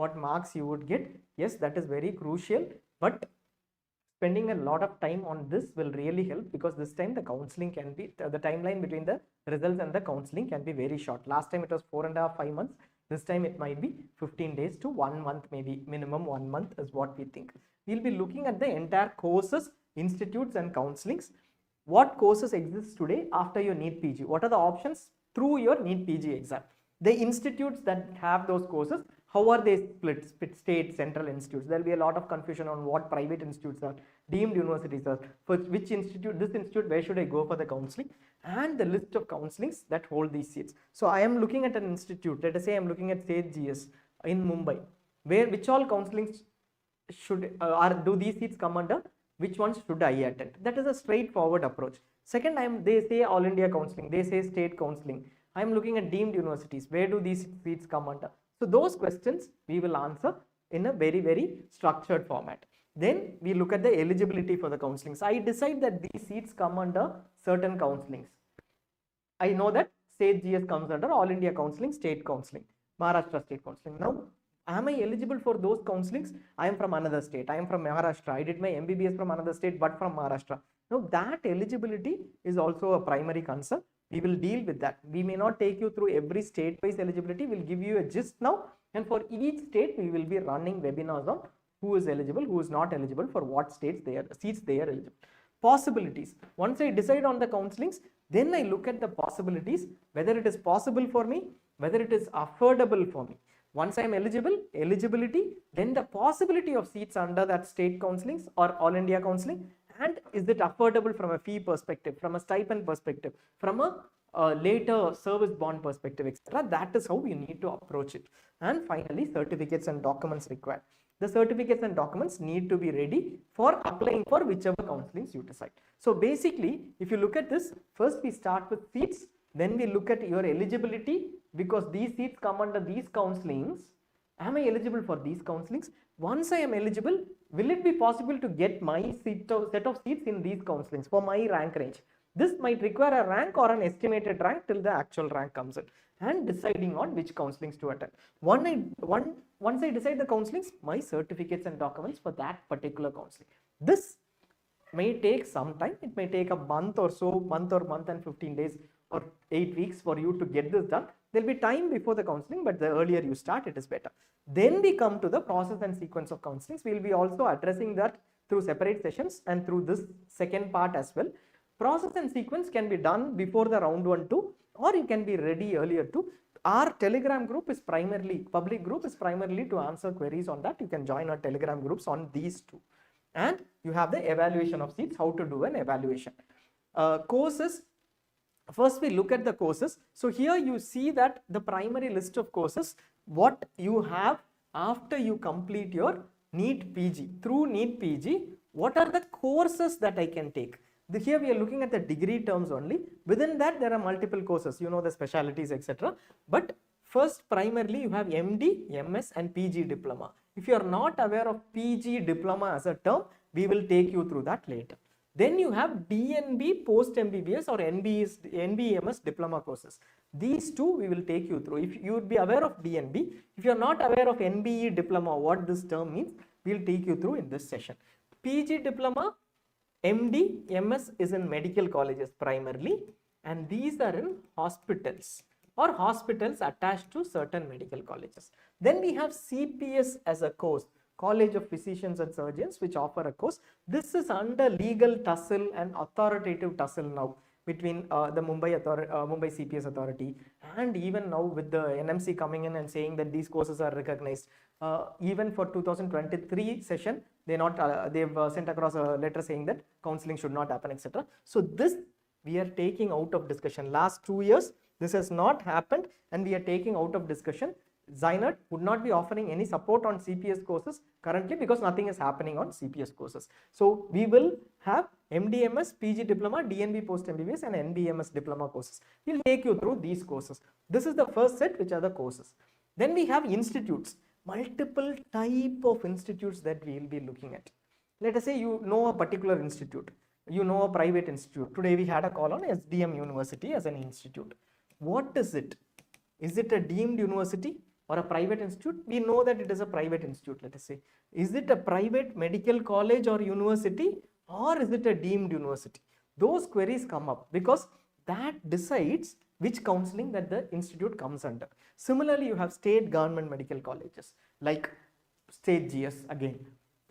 what marks you would get. Yes, that is very crucial, but spending a lot of time on this will really help, because this time the counseling can be, the timeline between the results and the counseling can be very short. Last time it was 4.5 5 months. This time it might be 15 days to 1 month, maybe minimum 1 month is what we think. We'll be looking at the entire courses, institutes and counselings. What courses exist today after your NEET PG? What are the options through your NEET PG exam? The institutes that have those courses, how are they split? State, central institutes. There will be a lot of confusion on what private institutes are, deemed universities are, for which institute, this institute, where should I go for the counseling, and the list of counselings that hold these seats. So I am looking at an institute, let us say I am looking at Sage GS in Mumbai, where which all counselings should, do these seats come under, which ones should I attend? That is a straightforward approach. Second, they say all India counselling, they say state counselling. I am looking at deemed universities, where do these seats come under? So those questions we will answer in a very, very structured format. Then we look at the eligibility for the counselings. I decide that these seats come under certain counselings. I know that State GS comes under All India Counselling, State Counselling, Maharashtra State Counselling. Now, am I eligible for those counselings? I am from another state. I am from Maharashtra. I did my MBBS from another state, but from Maharashtra. Now, that eligibility is also a primary concern. We will deal with that. We may not take you through every state-wise eligibility. We'll give you a gist now. And for each state, we will be running webinars on who is eligible, who is not eligible, for what seats they are eligible. Possibilities. Once I decide on the counselings, then I look at the possibilities, whether it is possible for me, whether it is affordable for me. Once I am eligibility, then the possibility of seats under that state counselings or All India Counselling, and is it affordable from a fee perspective, from a stipend perspective, from a later service bond perspective, etc. That is how we need to approach it. And finally, certificates and documents required. The certificates and documents need to be ready for applying for whichever counselings you decide. So basically, if you look at this, first we start with seats, then we look at your eligibility, because these seats come under these counselings. Am I eligible for these counselings? Once I am eligible, will it be possible to get my set of seats in these counselings for my rank range? This might require a rank or an estimated rank till the actual rank comes in, and deciding on which counselings to attend. Once I decide the counselings, my certificates and documents for that particular counselling. This may take some time. It may take a month or so, month and 15 days or 8 weeks for you to get this done. There will be time before the counselling, but the earlier you start, it is better. Then we come to the process and sequence of counselings. We will be also addressing that through separate sessions and through this second part as well. Process and sequence can be done before the round 1, 2, or you can be ready earlier too. Our Telegram group is primarily, public group is primarily to answer queries on that. You can join our Telegram groups on these two. And you have the evaluation of seats, how to do an evaluation. Courses. First, we look at the courses. So here you see that the primary list of courses, what you have after you complete your NEET PG. Through NEET PG, what are the courses that I can take? Here we are looking at the degree terms only. Within that, there are multiple courses, you know, the specialities, etc. But first, primarily, you have MD, MS and PG Diploma. If you are not aware of PG Diploma as a term, we will take you through that later. Then you have DNB post MBBS or NBE MS diploma courses. These two we will take you through. If you would be aware of DNB, if you are not aware of NBE diploma, what this term means, we will take you through in this session. PG diploma, MD, MS is in medical colleges primarily, and these are in hospitals or hospitals attached to certain medical colleges. Then we have CPS as a course, College of Physicians and Surgeons, which offer a course. This is under legal tussle and authoritative tussle now between the Mumbai CPS authority, and even now with the NMC coming in and saying that these courses are recognized. Even for 2023 session, they've sent across a letter saying that counselling should not happen, etc. So this we are taking out of discussion. Last 2 years, this has not happened, and we are taking out of discussion. ZyNerd would not be offering any support on CPS courses currently because nothing is happening on CPS courses. So we will have MDMS, PG Diploma, DNB Post MBBS and NBMS Diploma courses. We will take you through these courses. This is the first set, which are the courses. Then we have institutes, multiple type of institutes that we will be looking at. Let us say you know a particular institute, you know a private institute. Today we had a call on SDM University as an institute. What is it? Is it a deemed university? or a private institute, we know that it is a private institute, let us say. Is it a private medical college or university, or is it a deemed university? Those queries come up because that decides which counseling that the institute comes under. Similarly, you have state government medical colleges like state GS again.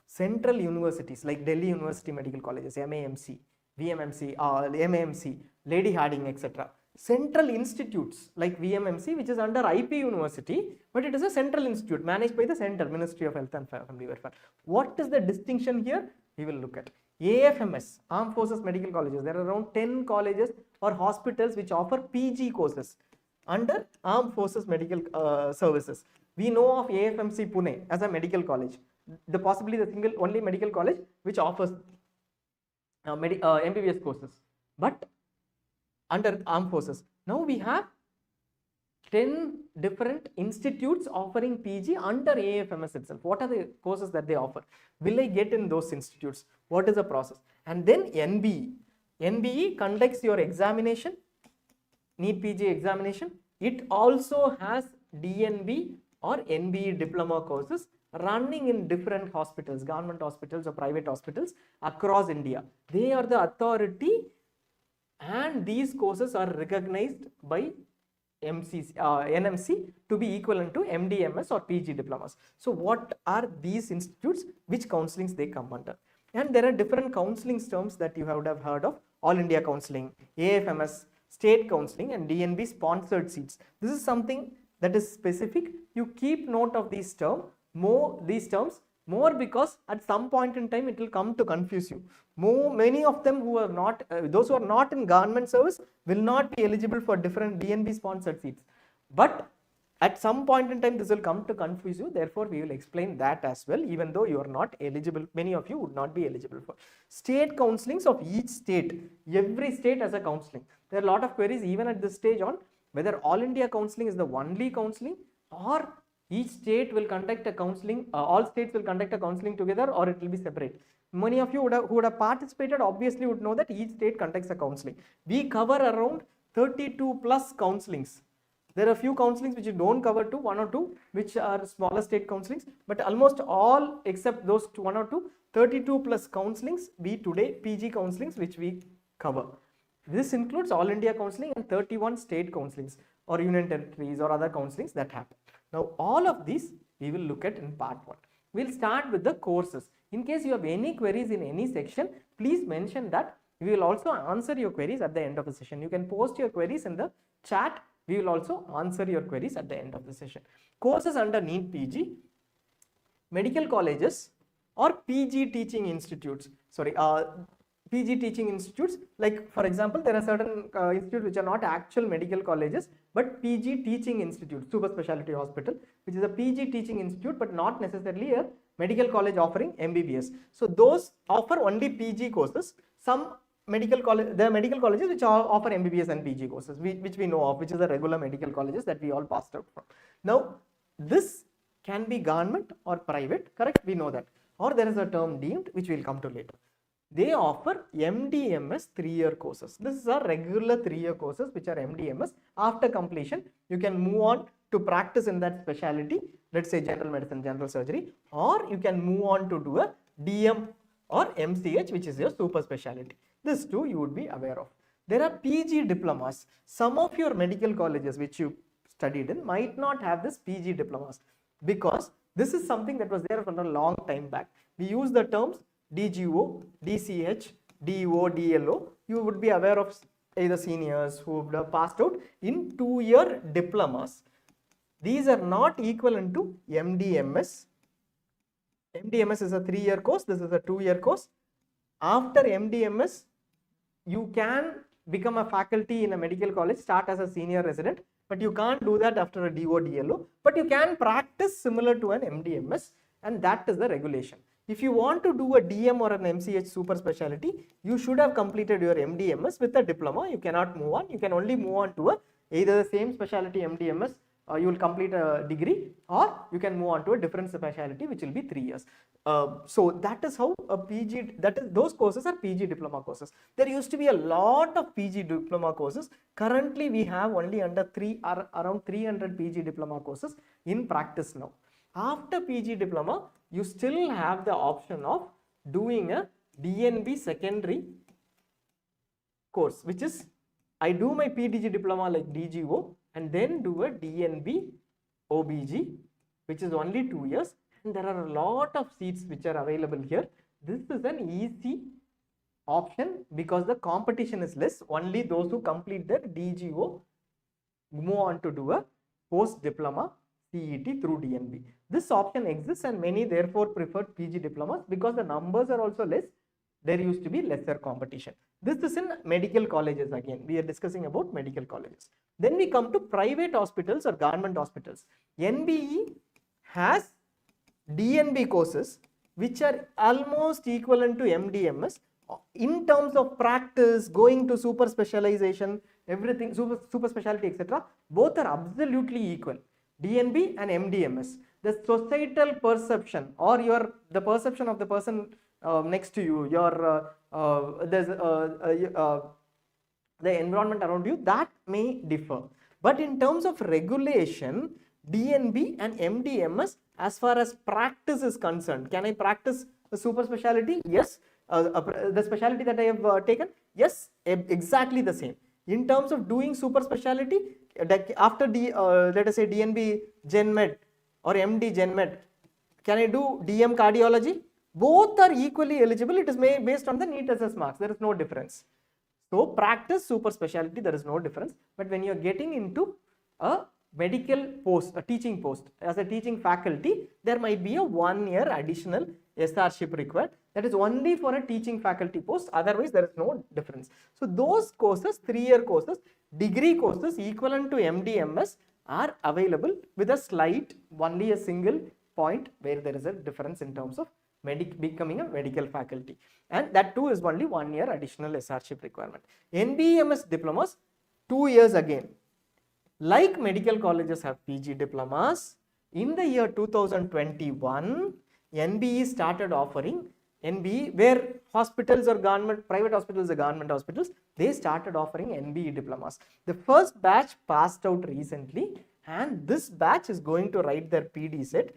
Central universities like Delhi University Medical Colleges, MAMC, VMMC, MAMC, Lady Harding, etc. Central institutes like VMMC, which is under IP University, but it is a central institute managed by the Center, Ministry of Health and Family Welfare. What is the distinction here? We will look at. AFMS, Armed Forces Medical Colleges. There are around 10 colleges or hospitals which offer PG courses under Armed Forces Medical Services. We know of AFMC Pune as a medical college, possibly the only medical college which offers MBBS courses, but under Armed Forces. Now we have 10 different institutes offering PG under AFMS itself. What are the courses that they offer? Will I get in those institutes? What is the process? And then NBE. NBE conducts your examination, NEET PG examination. It also has DNB or NBE Diploma courses running in different hospitals, government hospitals or private hospitals across India. They are the authority, and these courses are recognized by NMC to be equivalent to MDMS or PG diplomas. So what are these institutes, which counselings they come under? And there are different counselling terms that you would have heard of: All India Counselling, AFMS, State Counselling, and DNB sponsored seats. This is something that is specific. You keep note of these terms more because at some point in time it will come to confuse you. Many of them who are not, those who are not in government service will not be eligible for different DNB sponsored seats. But at some point in time this will come to confuse you. Therefore, we will explain that as well, even though you are not eligible. Many of you would not be eligible for state counselings of each state. Every state has a counselling. There are a lot of queries even at this stage on whether All India Counselling is the only counselling, or each state will conduct a counselling, all states will conduct a counselling together, or it will be separate. Many of you who would have participated obviously would know that each state conducts a counselling. We cover around 32 plus counsellings. There are a few counsellings which you don't cover, to 1 or 2 which are smaller state counsellings, but almost all except those 1 or 2, 32 plus counsellings we today PG counsellings which we cover. This includes All India Counselling and 31 state counsellings or union territories or other counsellings that happen. Now all of these we will look at in part 1. We'll start with the courses. In case you have any queries in any section, please mention that. We will also answer your queries at the end of the session. You can post your queries in the chat. We will also answer your queries at the end of the session. Courses under NEET PG, medical colleges or PG teaching institutes. PG teaching institutes, like for example, there are certain institutes which are not actual medical colleges, but PG teaching institute, super specialty hospital, which is a PG teaching institute, but not necessarily a medical college offering MBBS. So those offer only PG courses. Some medical college, there are medical colleges which offer MBBS and PG courses, which we know of, which is the regular medical colleges that we all passed out from. Now, this can be government or private, correct? We know that. Or there is a term deemed, which we will come to later. They offer MDMS 3-year courses. This is a regular 3-year courses which are MDMS. After completion, you can move on to practice in that specialty, let's say general medicine, general surgery, or you can move on to do a DM or MCH, which is your super specialty. This too you would be aware of. There are PG diplomas. Some of your medical colleges which you studied in might not have this PG diplomas, because this is something that was there for a long time back. We use the terms DGO, DCH, DO, DLO. You would be aware of either seniors who would have passed out in 2-year diplomas. These are not equivalent to MDMS. MDMS is a 3-year course. This is a 2-year course. After MDMS, you can become a faculty in a medical college, start as a senior resident, but you can't do that after a DO, DLO. But you can practice similar to an MDMS, and that is the regulation. If you want to do a DM or an MCH super specialty, you should have completed your MDMS with a diploma. You cannot move on. You can only move on to either the same specialty MDMS you will complete a degree, or you can move on to a different specialty which will be 3 years. So that is how a PG, those courses are PG diploma courses. There used to be a lot of PG diploma courses. Currently we have only around 300 PG diploma courses in practice now. After PG diploma, you still have the option of doing a DNB secondary course, which is I do my PDG diploma like DGO and then do a DNB OBG, which is only 2 years, and there are a lot of seats which are available here. This is an easy option because the competition is less. Only those who complete their DGO move on to do a post diploma CET through DNB. This option exists and many therefore prefer PG diplomas because the numbers are also less. There used to be lesser competition. This is in medical colleges again. We are discussing about medical colleges. Then we come to private hospitals or government hospitals. NBE has DNB courses which are almost equivalent to MDMS in terms of practice, going to super specialization, everything, super specialty, etc. Both are absolutely equal. DNB and MDMS. The societal perception or the perception of the person next to you, the environment around you, that may differ. But in terms of regulation, DNB and MDMS, as far as practice is concerned, can I practice a super specialty? Yes. The specialty that I have taken? Yes, exactly the same. In terms of doing super specialty, after let us say DNB GenMed or MD GenMed, can I do DM cardiology? Both are equally eligible. It is based on the NEET SS marks. There is no difference. So practice, super specialty, there is no difference. But when you are getting into a medical post, a teaching post, as a teaching faculty, there might be a 1 year additional SRship required. That is only for a teaching faculty post. Otherwise, there is no difference. So those courses, 3-year courses, degree courses equivalent to MDMS are available with a slight, only a single point where there is a difference in terms of becoming a medical faculty, and that too is only 1 year additional SRship requirement. NBEMS diplomas, 2 years again. Like medical colleges have PG diplomas, in the year 2021, NBE started offering NBE, where hospitals or private hospitals or government hospitals, they started offering NBE diplomas. The first batch passed out recently, and this batch is going to write their PD set,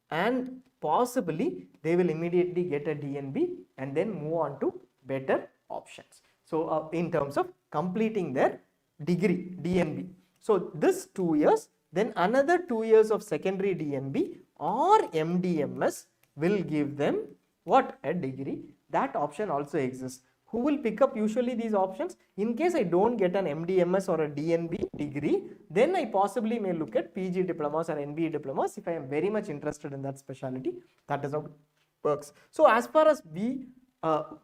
and possibly they will immediately get a DNB and then move on to better options. So in terms of completing their degree, DNB. So this 2 years, then another 2 years of secondary DNB or MDMS will give them what? A degree. That option also exists. Who will pick up usually these options? In case I don't get an MDMS or a DNB degree, then I possibly may look at PG diplomas or NBE diplomas if I am very much interested in that specialty. That is how it works. So as far as our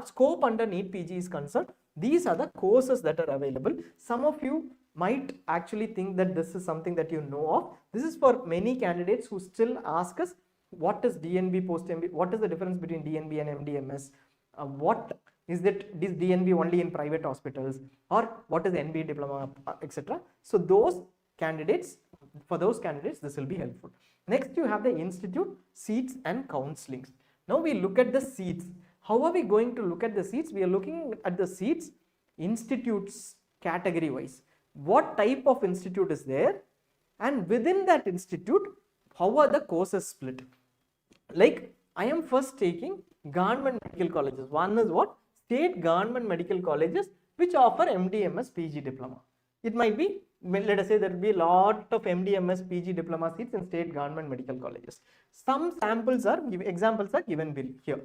scope under NEET PG is concerned, these are the courses that are available. Some of you might actually think that this is something that you know of. This is for many candidates who still ask us, what is DNB post MB? What is the difference between DNB and MDMS? What is that? Is DNB only in private hospitals, or what is NBE diploma, etc. So those candidates, for those candidates, this will be helpful. Next, you have the institute, seats and counselings. Now we look at the seats. How are we going to look at the seats? We are looking at the seats, institutes category wise. What type of institute is there, and within that institute, how are the courses split? Like, I am first taking government medical colleges. One is what? State government medical colleges which offer MDMS PG diploma. It might be, let us say there will be a lot of MDMS PG diploma seats in state government medical colleges. Some examples are given here.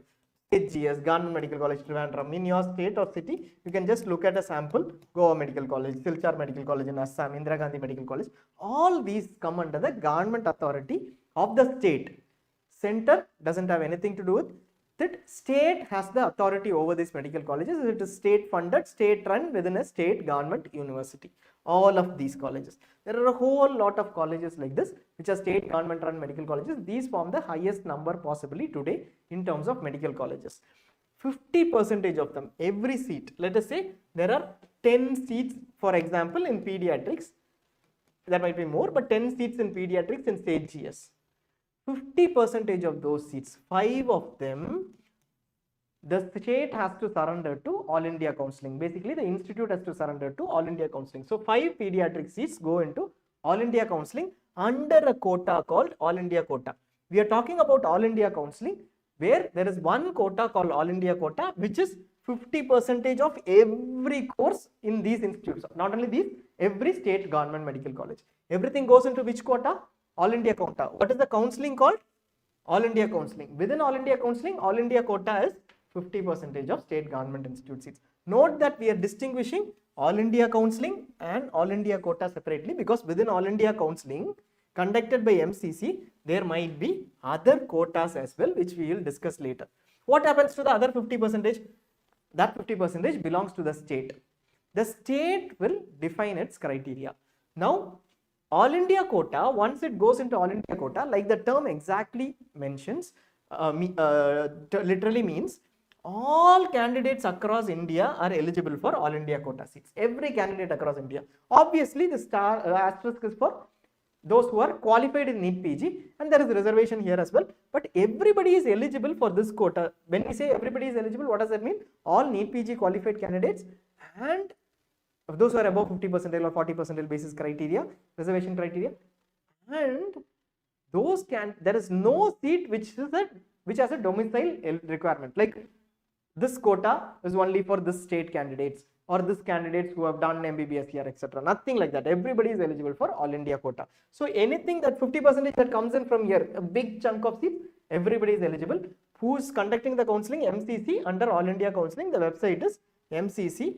HGS, Government Medical College, Trivandrum. In your state or city, you can just look at a sample. Goa Medical College, Silchar Medical College in Assam, Indira Gandhi Medical College. All these come under the government authority of the state. Center doesn't have anything to do with it. State has the authority over these medical colleges. It is state funded, state run within a state government university. All of these colleges. There are a whole lot of colleges like this, which are state government run medical colleges. These form the highest number possibly today in terms of medical colleges. 50% of them, every seat, let us say there are 10 seats, for example, in pediatrics. there might be more, but 10 seats in pediatrics in state GS. 50% of those seats, 5 of them, the state has to surrender to All India Counselling. Basically, the institute has to surrender to All India Counselling. So 5 pediatric seats go into All India Counselling under a quota called All India Quota. We are talking about All India Counselling, where there is one quota called All India Quota, which is 50% of every course in these institutes. Not only these, every state government medical college. Everything goes into which quota? All India Quota. What is the counselling called? All India Counselling. Within All India Counselling, All India Quota is 50% of state government institute seats. Note that we are distinguishing All India Counselling and All India Quota separately, because within All India Counselling conducted by MCC, there might be other quotas as well, which we will discuss later. What happens to the other 50%? That 50% belongs to the state. The state will define its criteria. Now, All India Quota, once it goes into All India Quota, like the term exactly mentions, literally means all candidates across India are eligible for All India Quota seats. Every candidate across India. Obviously, the asterisk is for those who are qualified in NEET PG, and there is a reservation here as well. But everybody is eligible for this quota. When we say everybody is eligible, what does that mean? All NEET PG qualified candidates and those who are above 50% or 40% basis criteria, reservation criteria, and those there is no seat which has a domicile requirement. Like this quota is only for this state candidates or this candidates who have done MBBS here, etc. Nothing like that. Everybody is eligible for All India Quota. So anything that 50% that comes in from here, a big chunk of seats, everybody is eligible. Who's conducting the counselling? MCC under All India Counselling. The website is mcc.nic.in.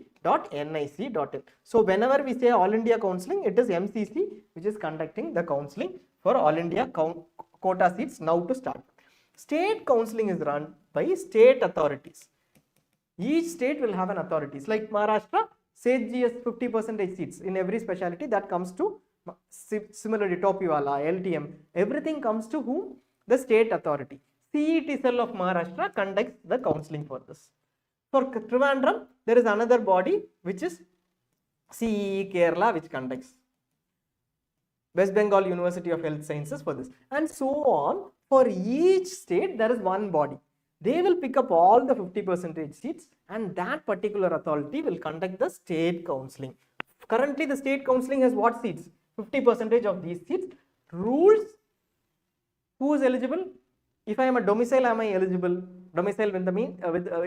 So whenever we say All India Counselling, it is MCC which is conducting the counselling for All India quota seats. Now to start. State counselling is run by state authorities. Each state will have an authorities. Like Maharashtra, state GS 50% seats in every specialty, that comes to, similarly Topiwala, LTM, everything comes to whom? The state authority. CET cell of Maharashtra conducts the counselling for this. For Trivandrum, there is another body which is CEE Kerala, which conducts. West Bengal University of Health Sciences for this, and so on. For each state, there is one body. They will pick up all the 50% seats, and that particular authority will conduct the state counselling. Currently, the state counselling has what seats? 50% of these seats. Rules: who is eligible? If I am a domicile, am I eligible? Domicile in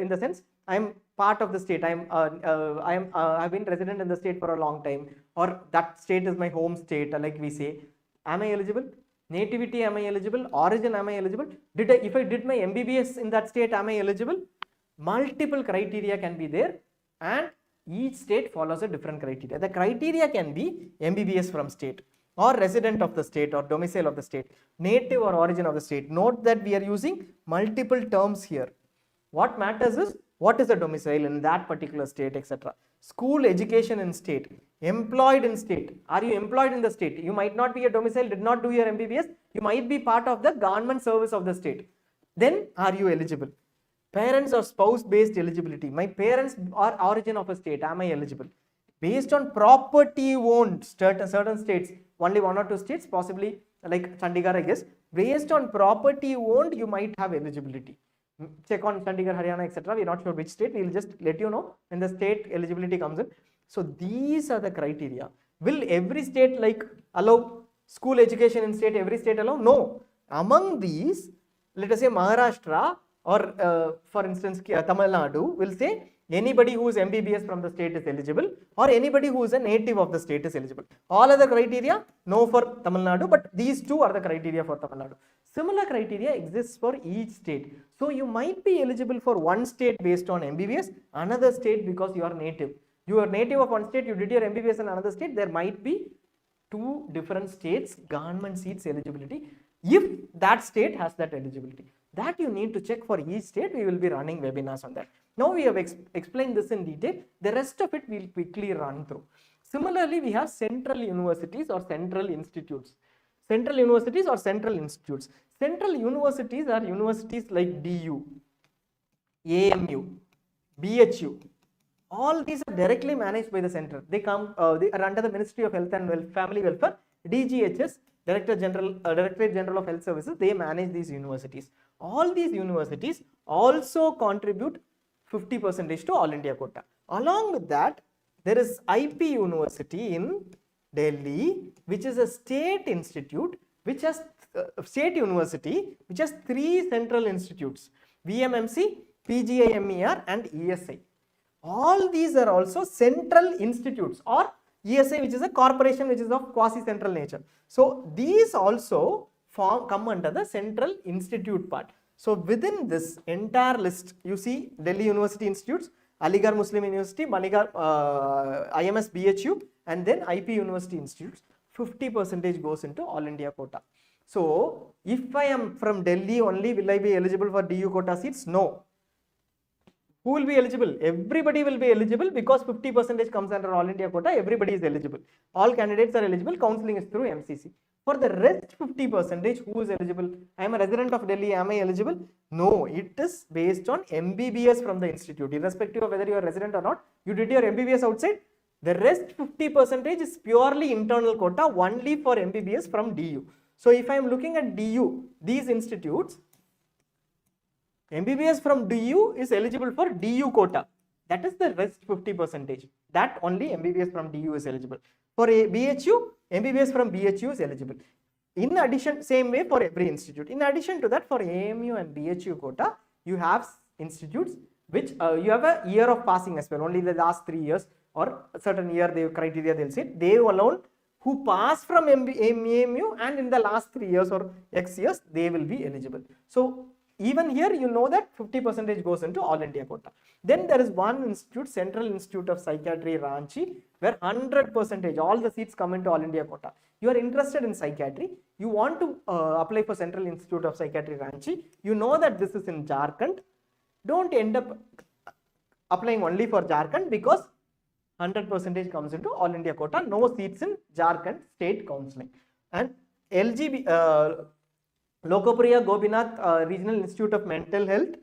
the sense I am part of the state. I've been resident in the state for a long time, or that state is my home state. Like we say, am I eligible? Nativity, am I eligible? Origin, am I eligible? If I did my MBBS in that state, am I eligible? Multiple criteria can be there, and each state follows a different criteria. The criteria can be MBBS from state, or resident of the state, or domicile of the state, native or origin of the state. Note that we are using multiple terms here. What matters is what is the domicile in that particular state, etc. School education in state, employed in state. Are you employed in the state? You might not be a domicile, did not do your MBBS. You might be part of the government service of the state. Then are you eligible? Parents or spouse based eligibility. My parents are origin of a state. Am I eligible? Based on property owned, certain states, only 1 or 2 states, possibly like Chandigarh, I guess. Based on property owned, you might have eligibility. Check on Chandigarh, Haryana, etc. We're not sure which state. We will just let you know when the state eligibility comes in. So these are the criteria. Will every state like allow school education in state? Every state allow? No. Among these, let us say Maharashtra or for instance Tamil Nadu will say anybody who is MBBS from the state is eligible, or anybody who is a native of the state is eligible. All other criteria, no for Tamil Nadu, but these two are the criteria for Tamil Nadu. Similar criteria exists for each state. So you might be eligible for one state based on MBBS, another state because you are native. You are native of one state, you did your MBBS in another state, there might be 2 different states government seats eligibility if that state has that eligibility. That you need to check for each state. We will be running webinars on that. Now we have explained this in detail. The rest of it we will quickly run through. Similarly, we have central universities or central institutes. Central universities or central institutes. Central universities are universities like DU, AMU, BHU. All these are directly managed by the center. They are under the Ministry of Health and Family Welfare. DGHS, Directorate General of Health Services, they manage these universities. All these universities also contribute 50% to All India quota. Along with that, there is IP University in Delhi, which is a state institute, which has state university, which has 3 central institutes: VMMC, PGIMER and ESI. All these are also central institutes, or ESI, which is a corporation which is of quasi-central nature. So these also come under the central institute part. So within this entire list, you see Delhi University Institutes, Aligarh Muslim University, IMS BHU, and then IP University Institutes. 50% goes into All India quota. So if I am from Delhi only, will I be eligible for DU quota seats? No. Who will be eligible? Everybody will be eligible, because 50% comes under All India quota. Everybody is eligible. All candidates are eligible. Counselling is through MCC. For the rest 50%, who is eligible? I am a resident of Delhi. Am I eligible? No. It is based on MBBS from the institute. Irrespective of whether you are resident or not, you did your MBBS outside. The rest 50% is purely internal quota, only for MBBS from DU. So if I am looking at DU, these institutes, MBBS from DU is eligible for DU quota. That is the rest 50%. That only MBBS from DU is eligible. For a BHU, MBBS from BHU is eligible. In addition, same way for every institute. In addition to that, for AMU and BHU quota, you have institutes which you have a year of passing as well. Only the last 3 years or a certain year they criteria they'll say. They alone who pass from AMU and in the last 3 years or X years, they will be eligible. So even here, you know that 50% goes into All India quota. Then there is one institute, Central Institute of Psychiatry, Ranchi, where 100%, all the seats come into All India quota. You are interested in psychiatry, you want to apply for Central Institute of Psychiatry, Ranchi, you know that this is in Jharkhand, don't end up applying only for Jharkhand, because 100% comes into All India quota, no seats in Jharkhand State Counselling. And Lokopriya Gopinath Regional Institute of Mental Health,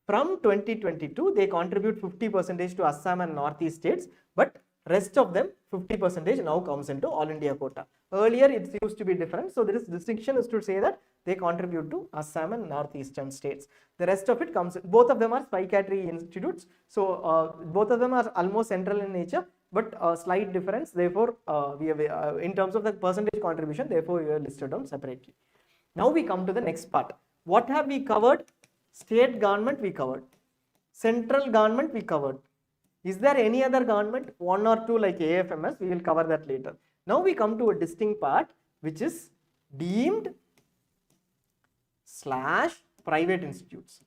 from 2022, they contribute 50% to Assam and Northeast states, but rest of them 50% now comes into All India quota. Earlier it used to be different, so there is distinction is to say that they contribute to Assam and Northeastern states. The rest of it comes, both of them are psychiatry institutes, so both of them are almost central in nature, but slight difference. Therefore, we have in terms of the percentage contribution, therefore we have listed them separately. Now we come to the next part. What have we covered? State government we covered. Central government we covered. Is there any other government? One or two like AFMS, we will cover that later. Now we come to a distinct part, which is deemed / private institutes.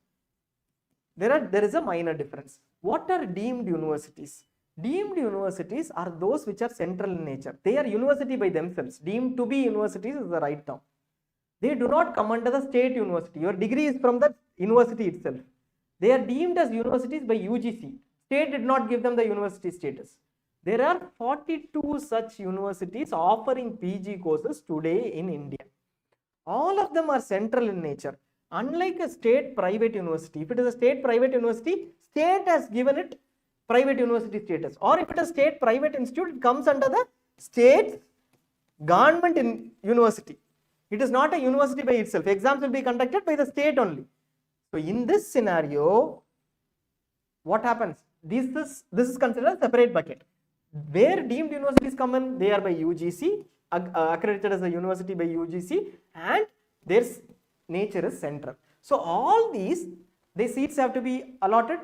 There is a minor difference. What are deemed universities? Deemed universities are those which are central in nature. They are university by themselves. Deemed to be universities is the right term. They do not come under the state university. Your degree is from the university itself. They are deemed as universities by UGC. State did not give them the university status. There are 42 such universities offering PG courses today in India. All of them are central in nature. Unlike a state private university, if it is a state private university, state has given it private university status. Or if it is a state private institute, it comes under the state government in university. It is not a university by itself. Exams will be conducted by the state only. So in this scenario, what happens? This is considered a separate bucket. Where deemed universities come in, they are by UGC, accredited as a university by UGC, and their nature is central. So all these seats have to be allotted.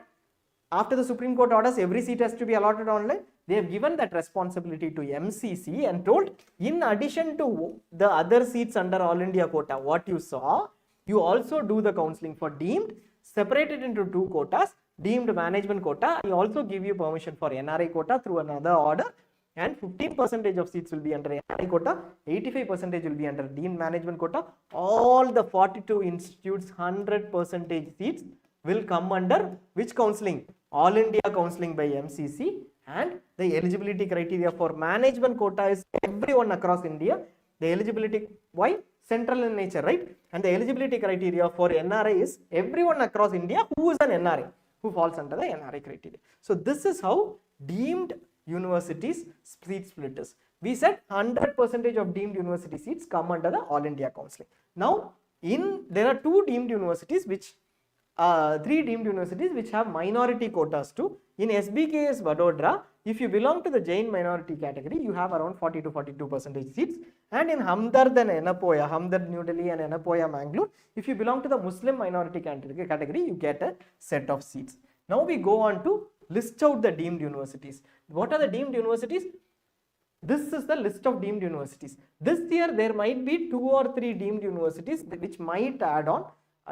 After the Supreme Court orders, every seat has to be allotted online. They have given that responsibility to MCC and told, in addition to the other seats under All India quota, what you saw, you also do the counselling for deemed, separate it into 2 quotas, deemed management quota. I also give you permission for NRI quota through another order, and 15% of seats will be under NRI quota, 85% will be under deemed management quota. All the 42 institutes, 100% seats will come under which counselling? All India counselling by MCC. And the eligibility criteria for management quota is everyone across India. The eligibility, why? Central in nature, right? And the eligibility criteria for NRI is everyone across India who is an NRI, who falls under the NRI criteria. So this is how deemed universities seat split is. We said 100% of deemed university seats come under the All India Counselling. Now, there are three deemed universities which have minority quotas too. In SBKS Vadodara, if you belong to the Jain minority category, you have around 40 to 42% seats. And in Hamdard and Enapoya, Hamdard New Delhi and Enapoya Mangalore, if you belong to the Muslim minority category, you get a set of seats. Now we go on to list out the deemed universities. What are the deemed universities? This is the list of deemed universities. This year there might be 2 or 3 deemed universities which might add on.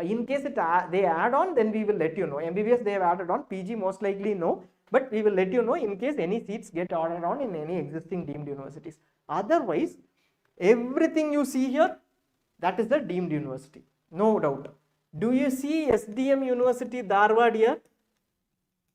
In case they add on, then we will let you know. MBBS they have added on, PG most likely no, but we will let you know in case any seats get added on in any existing deemed universities. Otherwise, everything you see here, that is the deemed university, no doubt. Do you see SDM University Dharwad here?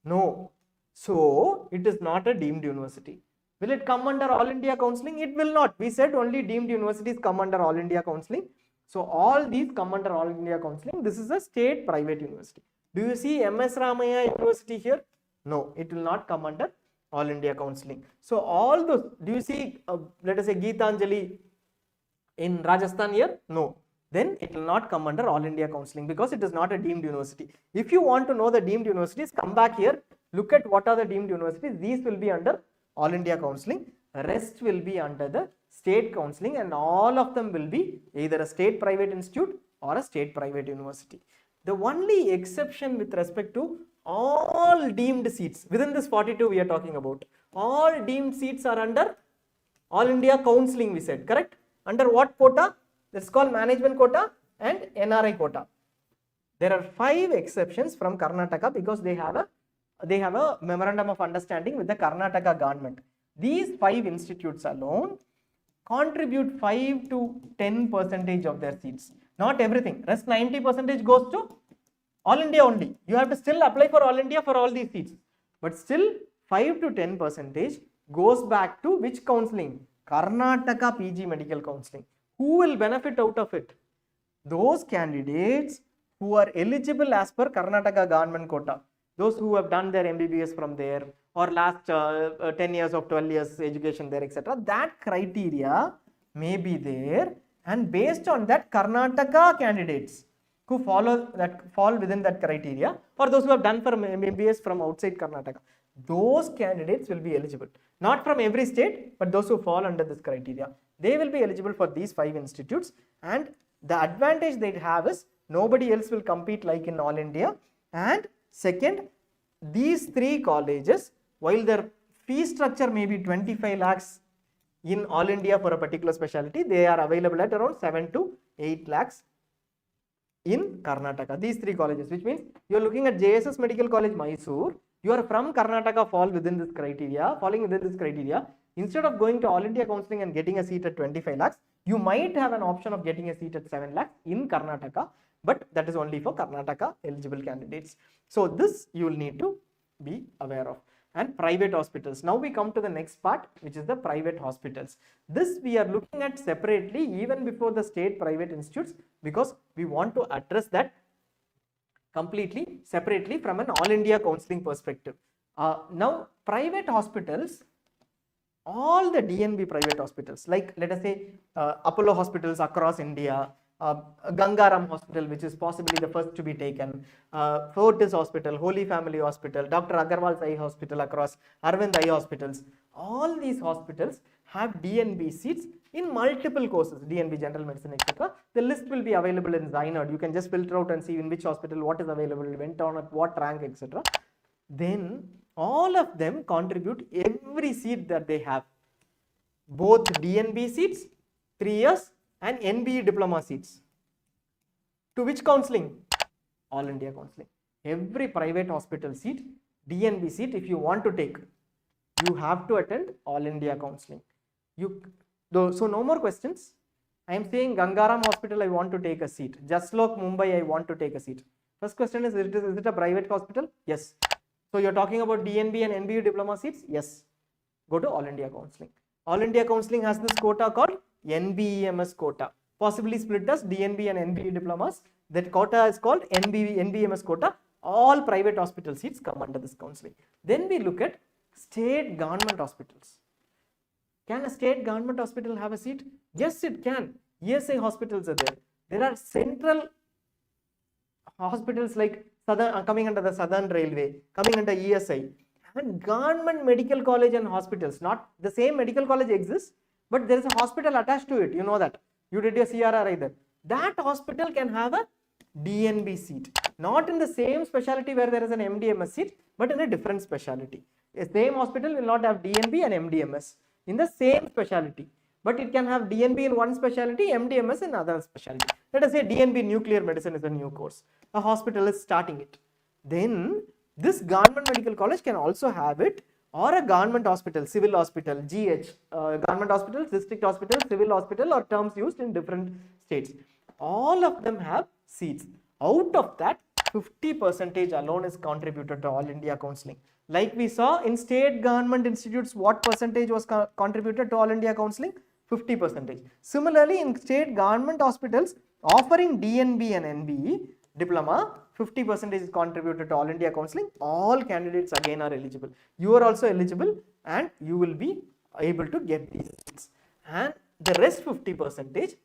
No. So it is not a deemed university. Will it come under All India Counselling? It will not. We said only deemed universities come under All India Counselling. So all these come under All India Counselling. This is a state private university. Do you see MS Ramaya University here? No, it will not come under All India Counselling. So all those, do you see let us say Geetanjali in Rajasthan here? No. Then it will not come under All India Counselling because it is not a deemed university. If you want to know the deemed universities, come back here, look at what are the deemed universities. These will be under All India Counselling. Rest will be under the state counselling, and all of them will be either a state private institute or a state private university. The only exception with respect to all deemed seats within this 42 we are talking about, all deemed seats are under All India Counselling, we said, correct? Under what quota? This is called management quota and NRI quota. There are 5 exceptions from Karnataka because they have a memorandum of understanding with the Karnataka government. These 5 institutes alone contribute 5 to 10% of their seats. Not everything. Rest 90% goes to All India only. You have to still apply for All India for all these seats. But still 5 to 10% goes back to which counselling? Karnataka PG Medical Counselling. Who will benefit out of it? Those candidates who are eligible as per Karnataka government quota. Those who have done their MBBS from there or last 10 years or 12 years education there, etc. That criteria may be there, and based on that, Karnataka candidates who fall within that criteria, or those who have done for MBBS from outside Karnataka, those candidates will be eligible. Not from every state, but those who fall under this criteria. They will be eligible for these 5 institutes, and the advantage they have is nobody else will compete like in All India. And second, these 3 colleges, while their fee structure may be 25 lakhs in All India for a particular specialty, they are available at around 7 to 8 lakhs in Karnataka. These 3 colleges, which means you are looking at JSS Medical College Mysore, you are from Karnataka, falling within this criteria. Instead of going to All India Counselling and getting a seat at 25 lakhs, you might have an option of getting a seat at 7 lakhs in Karnataka, but that is only for Karnataka eligible candidates. So this you will need to be aware of. And private hospitals. Now we come to the next part, which is the private hospitals. This we are looking at separately even before the state private institutes, because we want to address that completely separately from an All India Counselling perspective. Now private hospitals, all the DNB private hospitals, like let us say Apollo hospitals across India, Gangaram Hospital, which is possibly the first to be taken, Fortis Hospital, Holy Family Hospital, Dr. Agarwal's Eye Hospital across, Arvind Eye Hospitals, all these hospitals have DNB seats in multiple courses, DNB General Medicine, etc. The list will be available in ZyNerd. You can just filter out and see in which hospital what is available, went on at what rank, etc. Then all of them contribute every seat that they have, both DNB seats, 3 years, and NBE Diploma seats. To which counselling? All India Counselling. Every private hospital seat, DNB seat, if you want to take, you have to attend All India Counselling. So no more questions. I am saying Gangaram Hospital, I want to take a seat. Jaslok Mumbai, I want to take a seat. First question is it a private hospital? Yes. So you are talking about DNB and NBE Diploma seats? Yes. Go to All India Counselling. All India Counselling has this quota called NBEMS quota, possibly split as DNB and NBE diplomas. That quota is called NBEMS quota. All private hospital seats come under this counselling. Then we look at state government hospitals. Can a state government hospital have a seat? Yes, it can. ESI hospitals are there. There are central hospitals like Southern, coming under the Southern Railway, coming under ESI, and government medical college and hospitals. Not the same medical college exists, but there is a hospital attached to it. You know that. You did your CRR either. That hospital can have a DNB seat. Not in the same specialty where there is an MDMS seat, but in a different specialty. A same hospital will not have DNB and MDMS in the same specialty. But it can have DNB in one specialty, MDMS in other specialty. Let us say DNB nuclear medicine is a new course. A hospital is starting it. Then this government medical college can also have it, or a government hospital, civil hospital, GH, government hospital, district hospital, civil hospital, or terms used in different states. All of them have seats. Out of that, 50% alone is contributed to All India Counselling. Like we saw in state government institutes, what percentage was contributed to All India Counselling? 50%. Similarly, in state government hospitals offering DNB and NBE Diploma, 50% is contributed to All India Counselling. All candidates again are eligible. You are also eligible and you will be able to get these seats. And the rest 50%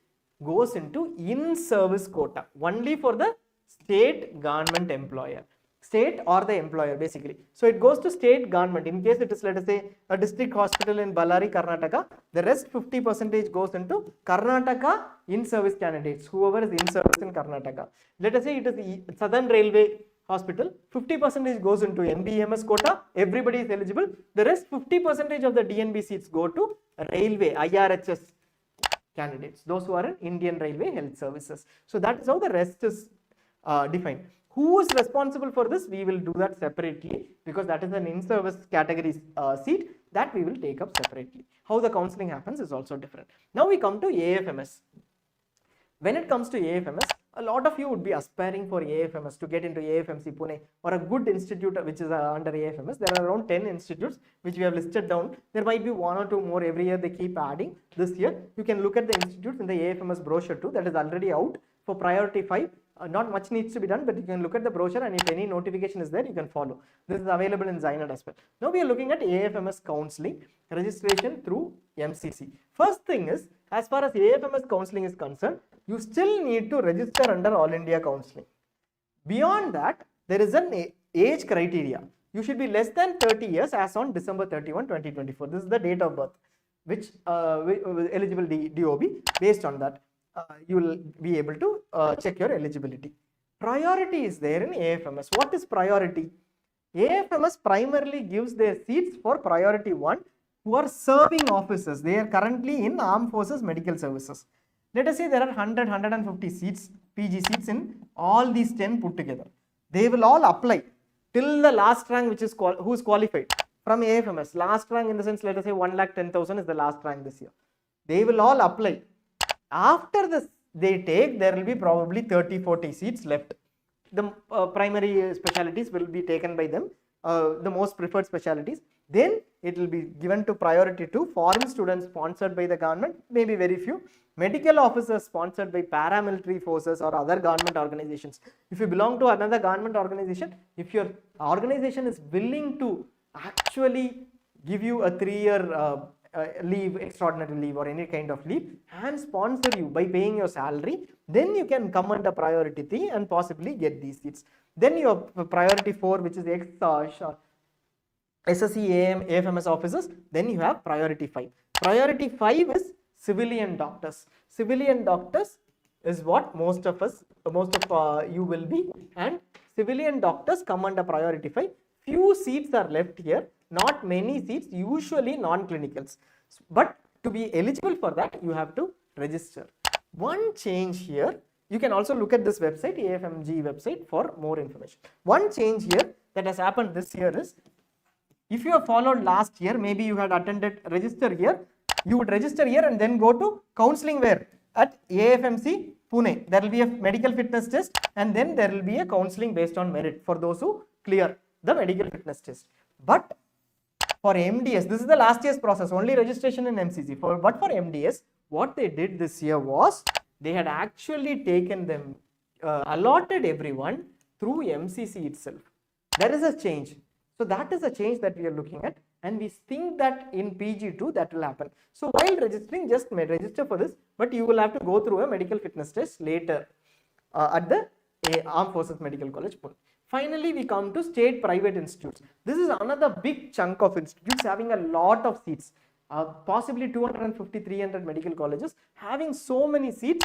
goes into in-service quota, only for the state government employer. State or the employer basically. So it goes to state government. In case it is, let us say, a district hospital in Ballari, Karnataka, the rest 50% goes into Karnataka in-service candidates, whoever is in service in Karnataka. Let us say it is Southern Railway Hospital, 50% goes into NBMS quota, everybody is eligible. The rest 50% of the DNB seats go to Railway, IRHS candidates, those who are in Indian Railway Health Services. So that is how the rest is defined. Who is responsible for this? We will do that separately, because that is an in-service category seat that we will take up separately. How the counselling happens is also different. Now we come to AFMS. When it comes to AFMS, a lot of you would be aspiring for AFMS, to get into AFMC Pune or a good institute which is under AFMS. There are around 10 institutes which we have listed down. There might be one or two more every year, they keep adding. This year you can look at the institutes in the AFMS brochure too, that is already out for priority 5. Not much needs to be done, but you can look at the brochure, and if any notification is there, you can follow. This is available in ZyNerd as well. Now we are looking at AFMS counselling registration through MCC. First thing is, as far as AFMS counselling is concerned, you still need to register under All India Counselling. Beyond that, there is an age criteria. You should be less than 30 years as on December 31, 2024. This is the date of birth, which eligible DOB. Based on that, you will be able to check your eligibility. Priority is there in AFMS. What is priority? AFMS primarily gives their seats for priority 1 who are serving officers. They are currently in Armed Forces Medical Services. Let us say there are 150 seats, PG seats in all these 10 put together. They will all apply till the last rank, which is who is qualified from AFMS. Last rank in the sense, let us say 1,10,000 is the last rank this year. They will all apply. After this they take, there will be probably 30-40 seats left. The primary specialties will be taken by them, the most preferred specialties. Then it will be given to priority 2, foreign students sponsored by the government, maybe very few, medical officers sponsored by paramilitary forces or other government organizations. If you belong to another government organization, if your organization is willing to actually give you a 3-year leave, extraordinary leave or any kind of leave, and sponsor you by paying your salary, then you can come under priority 3 and possibly get these seats. Then your priority 4, which is SSC, AM, AFMS officers, then you have priority 5. Priority 5 is civilian doctors. Civilian doctors is what most of you will be, and civilian doctors come under priority 5. Few seats are left here, not many seats, usually non-clinicals. But to be eligible for that, you have to register. One change here, you can also look at this website, AFMG website, for more information. One change here that has happened this year is, if you have followed last year, maybe you had attended register here, you would register here and then go to counselling where? At AFMC Pune. There will be a medical fitness test and then there will be a counselling based on merit for those who clear the medical fitness test. But for MDS, this is the last year's process, only registration in MCC. But for MDS, what they did this year was, they had actually taken them, allotted everyone through MCC itself. There is a change. So that is a change that we are looking at. and we think that in PG too that will happen. So while registering, just register for this, but you will have to go through a medical fitness test later at the Armed Forces Medical College, Pune. Finally, we come to state private institutes. This is another big chunk of institutes having a lot of seats, possibly 250, 300 medical colleges having so many seats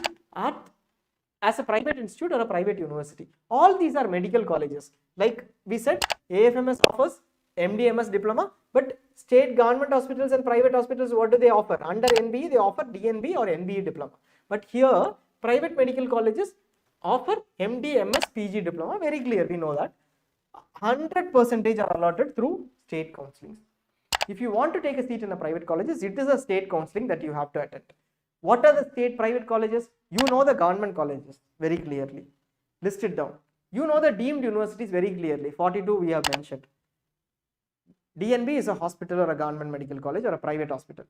as a private institute or a private university. All these are medical colleges. Like we said, AFMS offers MD/MS diploma, but state government hospitals and private hospitals, what do they offer? Under NBE, they offer DNB or NBE diploma. But here, private medical colleges offer MD/MS PG diploma. Very clear, we know that 100% are allotted through state counselings. If you want to take a seat in a private colleges, it is a state counselling that you have to attend. What are the state private colleges? You know the government colleges very clearly, listed down. You know the deemed universities very clearly, 42 we have mentioned. DNB is a hospital or a government medical college or a private hospital.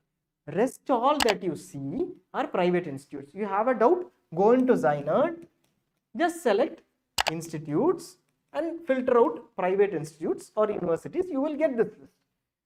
Rest all that you see are private institutes. You have a doubt, go into ZyNerd, just select institutes and filter out private institutes or universities. You will get this list.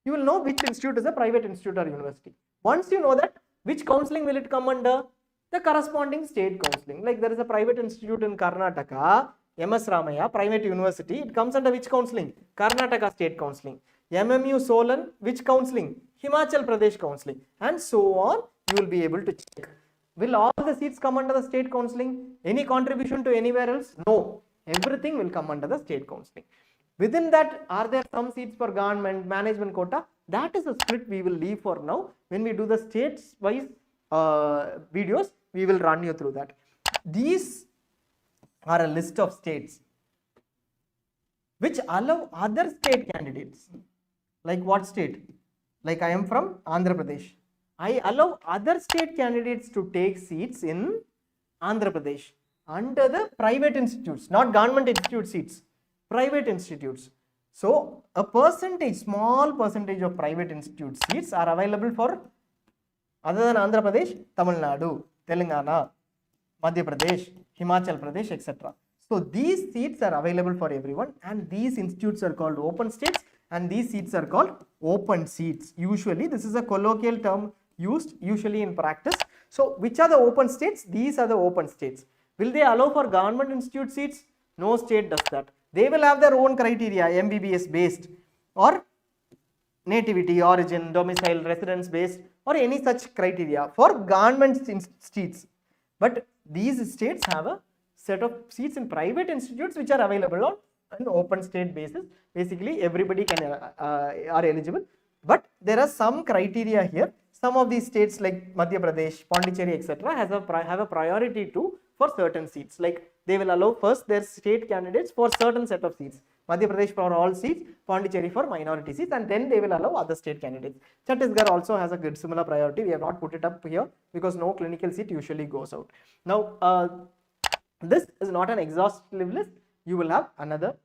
You will know which institute is a private institute or university. Once you know that, which counselling will it come under? The corresponding state counselling. Like there is a private institute in Karnataka, MS Ramaya, private university. It comes under which counselling? Karnataka state counselling. MMU Solan, which counselling? Himachal Pradesh counselling. And so on, you will be able to check. Will all the seats come under the state counselling? Any contribution to anywhere else? No. Everything will come under the state counselling. Within that, are there some seats for government, management quota? That is a split we will leave for now. When we do the states-wise videos, we will run you through that. These are a list of states which allow other state candidates. Like what state? Like I am from Andhra Pradesh. I allow other state candidates to take seats in Andhra Pradesh under the private institutes, not government institute seats, private institutes. So a percentage, small percentage of private institute seats are available for other than Andhra Pradesh, Tamil Nadu, Telangana, Madhya Pradesh, Himachal Pradesh, etc. So these seats are available for everyone, and these institutes are called open states, and these seats are called open seats. Usually this is a colloquial term used usually in practice. So which are the open states? These are the open states. Will they allow for government institute seats? No state does that. They will have their own criteria, MBBS based or nativity, origin, domicile, residence based or any such criteria for government seats. But these states have a set of seats in private institutes which are available on an open state basis. Basically everybody can are eligible, but there are some criteria here. Some of these states like Madhya Pradesh, Pondicherry, etc. have a priority to for certain seats. Like they will allow first their state candidates for certain set of seats. Madhya Pradesh for all seats, Pondicherry for minority seats, and then they will allow other state candidates. Chhattisgarh also has a good similar priority. We have not put it up here because no clinical seat usually goes out. Now, this is not an exhaustive list. You will have another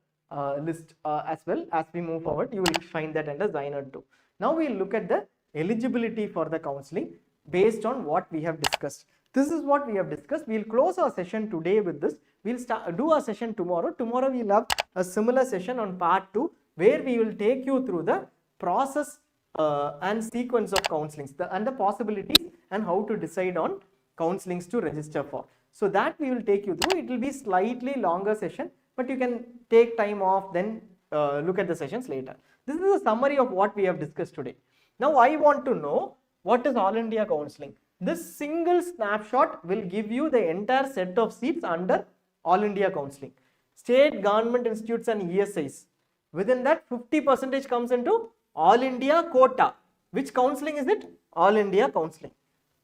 list as well. As we move forward, you will find that under ZyNerd too. Now we will look at the eligibility for the counselling based on what we have discussed. This is what we have discussed. We will close our session today with this. We will do our session tomorrow. Tomorrow we will have a similar session on part 2 where we will take you through the process and sequence of counselings and the possibilities and how to decide on counselings to register for. So that we will take you through. It will be slightly longer session, but you can take time off, then look at the sessions later. This is a summary of what we have discussed today. Now I want to know what is All India Counselling. This single snapshot will give you the entire set of seats under All India Counselling. State government institutes and ESIs. Within that 50% comes into All India quota. Which counselling is it? All India Counselling.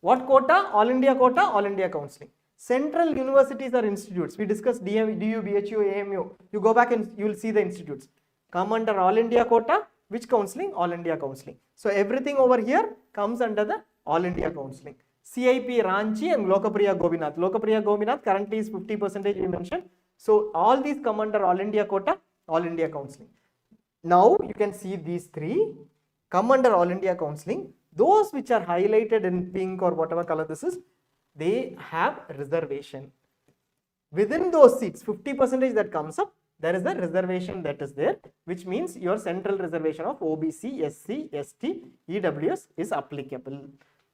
What quota? All India quota, All India Counselling. Central universities or institutes. We discussed DU, BHU, AMU. You go back and you will see the institutes. Come under All India quota. Which counselling? All India Counselling. So everything over here comes under the All India Counselling. CIP Ranchi and Lokapriya Gobinath. Lokapriya Gobinath currently is 50% we mentioned. So all these come under All India quota, All India Counselling. Now you can see these three come under All India Counselling. Those which are highlighted in pink or whatever color this is, they have reservation. Within those seats, 50% that comes up, there is a reservation that is there, which means your central reservation of OBC, SC, ST, EWS is applicable.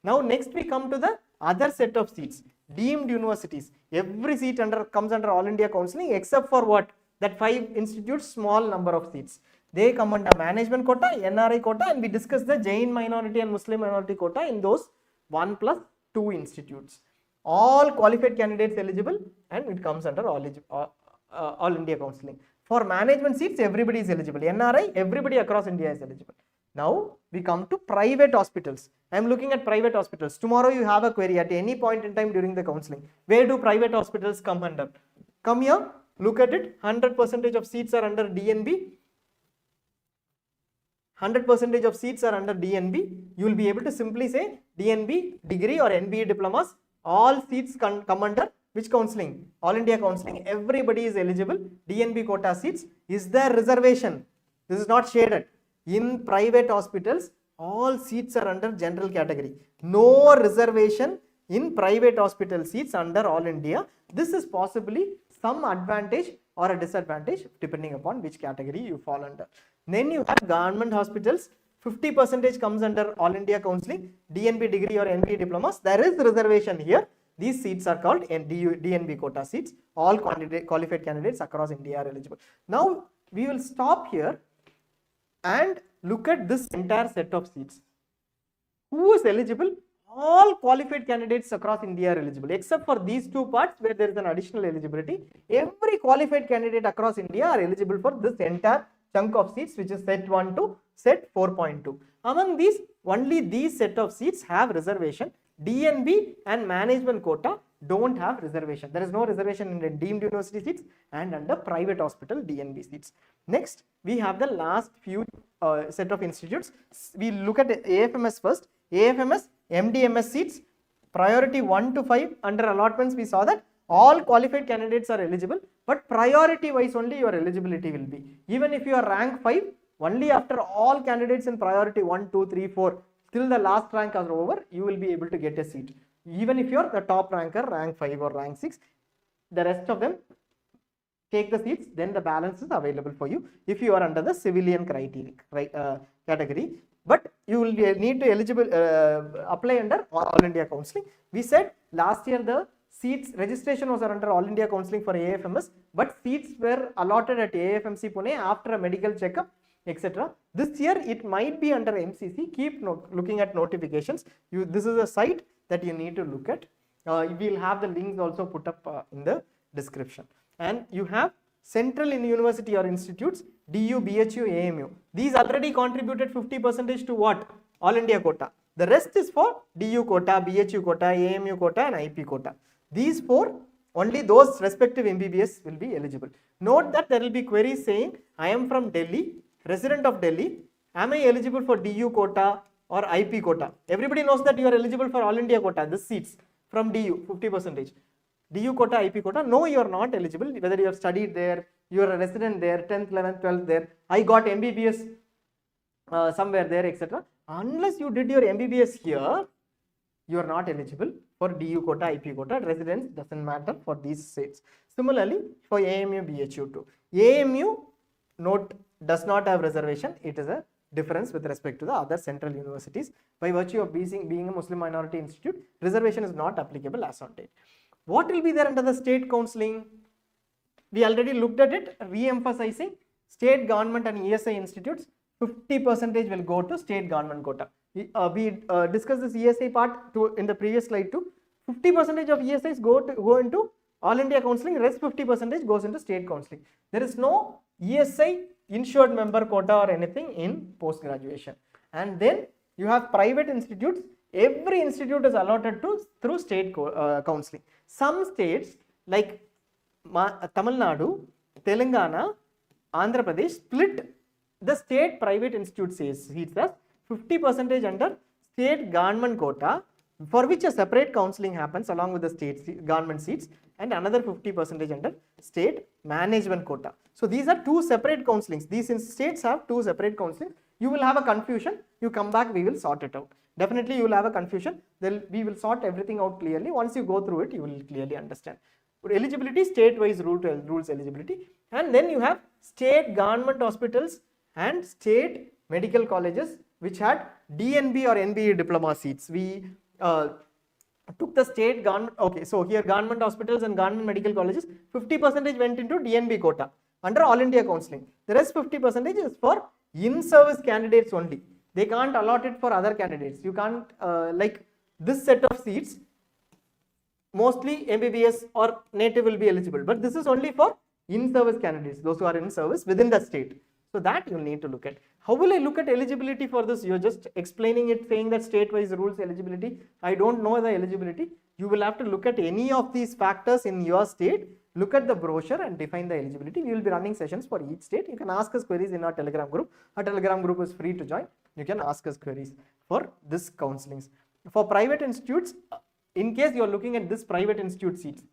Now next we come to the other set of seats, deemed universities. Every seat comes under All India Counselling except for what? That 5 institutes, small number of seats. They come under management quota, NRI quota, and we discuss the Jain minority and Muslim minority quota in those 1+2 institutes. All qualified candidates eligible, and it comes under All India Counselling. For management seats, everybody is eligible. NRI, everybody across India is eligible. Now we come to private hospitals. I am looking at private hospitals. Tomorrow you have a query at any point in time during the counselling. Where do private hospitals come under? Come here, look at it. 100% of seats are under DNB. 100% of seats are under DNB. You will be able to simply say DNB degree or NBE diplomas. All seats come under which counselling? All India Counselling. Everybody is eligible. DNB quota seats. Is there reservation? This is not shaded. In private hospitals, all seats are under general category. No reservation in private hospital seats under All India. This is possibly some advantage or a disadvantage depending upon which category you fall under. Then you have government hospitals. 50% comes under All India Counselling, DNB degree or NBE diplomas. There is reservation here. These seats are called DNB quota seats. All qualified candidates across India are eligible. Now we will stop here and look at this entire set of seats. Who is eligible? All qualified candidates across India are eligible, except for these two parts where there is an additional eligibility. Every qualified candidate across India are eligible for this entire chunk of seats, which is set 1 to set 4.2. Among these, only these set of seats have reservation. DNB and management quota don't have reservation. There is no reservation in the deemed university seats and under private hospital DNB seats. Next, we have the last few set of institutes. We look at AFMS first. AFMS, MDMS seats, priority 1 to 5 under allotments. We saw that all qualified candidates are eligible, but priority wise only your eligibility will be. Even if you are rank 5, only after all candidates in priority 1, 2, 3, 4 till the last rank are over, you will be able to get a seat. Even if you are the top ranker, rank 5 or rank 6, the rest of them take the seats, then the balance is available for you if you are under the civilian criteria category. But you will need to apply under All India Counselling. We said last year the seats registration was under All India Counselling for AFMS, but seats were allotted at AFMC Pune after a medical checkup, etc. This year it might be under MCC. Keep looking at notifications. This is a site that you need to look at. We will have the links also put up in the description. And you have central in university or institutes, DU, BHU, AMU. These already contributed 50% to what? All India quota. The rest is for DU quota, BHU quota, AMU quota and IP quota. These 4, only those respective MBBS will be eligible. Note that there will be queries saying, I am from Delhi, resident of Delhi, am I eligible for DU quota or IP quota? Everybody knows that you are eligible for All India quota, this seats from DU, 50%. DU quota, IP quota, no, you are not eligible, whether you have studied there, you are a resident there, 10th, 11th, 12th there, I got MBBS somewhere there, etc. Unless you did your MBBS here, you are not eligible for DU quota, IP quota. Residence doesn't matter for these seats. Similarly, for AMU, BHU too. AMU, note, does not have reservation. It is a difference with respect to the other central universities. By virtue of being a Muslim minority institute, reservation is not applicable as on date. What will be there under the state counselling? We already looked at it, re-emphasizing state government and ESI institutes, 50% will go to state government quota. We discussed this ESI part in the previous slide too. 50% of ESIs go into All India Counselling, rest 50% goes into state counselling. There is no ESI insured member quota or anything in post graduation. And then you have private institutes. Every institute is allotted through state counselling. Some states like Tamil Nadu, Telangana, Andhra Pradesh split the state private institute seats as 50% under state government quota, for which a separate counselling happens along with the state government seats, and another 50% under state management quota. So these are two separate counsellings. These states have two separate counsellings. You will have a confusion. You come back, we will sort it out. Definitely you will have a confusion. Then we will sort everything out clearly. Once you go through it, you will clearly understand. eligibility, state-wise rules eligibility, and then you have state government hospitals and state medical colleges which had DNB or NBE diploma seats. We took the state government, okay, so here government hospitals and government medical colleges, 50% went into DNB quota under All India Counselling. The rest 50% is for in-service candidates only. They can't allot it for other candidates. You can't, like this set of seats, mostly MBBS or native will be eligible, but this is only for in-service candidates, those who are in service within the state. So that you need to look at. How will I look at eligibility for this? You're just explaining it, saying that state-wise rules eligibility. I don't know the eligibility. You will have to look at any of these factors in your state, look at the brochure and define the eligibility. We will be running sessions for each state. You can ask us queries in our Telegram group. Our Telegram group is free to join. You can ask us queries for this counselings. For private institutes, in case you are looking at this private institute seats,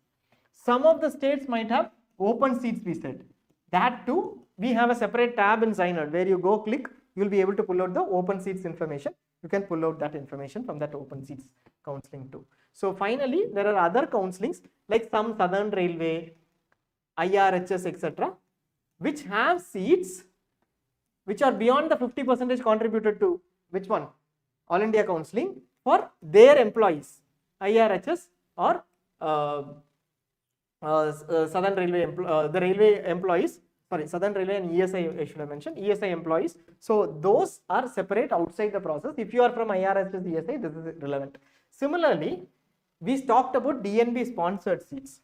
some of the states might have open seats, we said. That too, we have a separate tab in ZyNerd where you go click, you will be able to pull out the open seats information. You can pull out that information from that open seats counselling too. So finally, there are other counselings like some Southern Railway, IRHS, etc., which have seats which are beyond the 50% contributed to which one? All India Counselling for their employees, IRHS or Southern Railway, the railway employees, sorry, Southern Railway and ESI, I should have mentioned, ESI employees. So those are separate outside the process. If you are from IRHS, ESI, this is relevant. Similarly, we talked about DNB sponsored seats.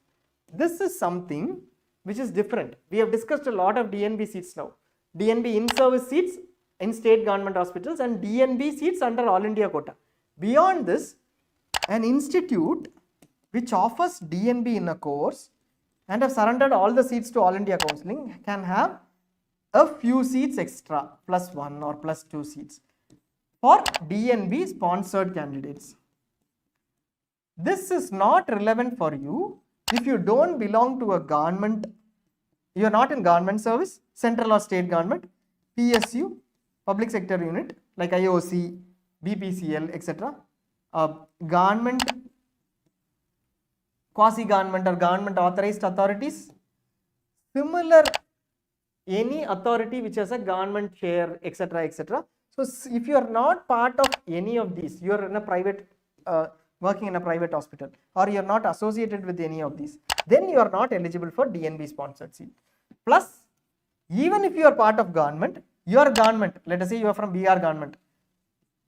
This is something which is different. We have discussed a lot of DNB seats now. DNB in-service seats in state government hospitals and DNB seats under All India quota. Beyond this, an institute which offers DNB in a course and have surrendered all the seats to All India Counselling can have a few seats extra, +1 or +2 seats for DNB sponsored candidates. This is not relevant for you if you don't belong to a government, you are not in government service, central or state government, PSU, public sector unit like IOC, BPCL, etc. Government, quasi-government or government authorized authorities, similar any authority which has a government share, etc., etc. So if you are not part of any of these, you are in a private, working in a private hospital, or you are not associated with any of these, then you are not eligible for DNB sponsored seat. Plus, even if you are part of government, your government, let us say you are from Bihar government,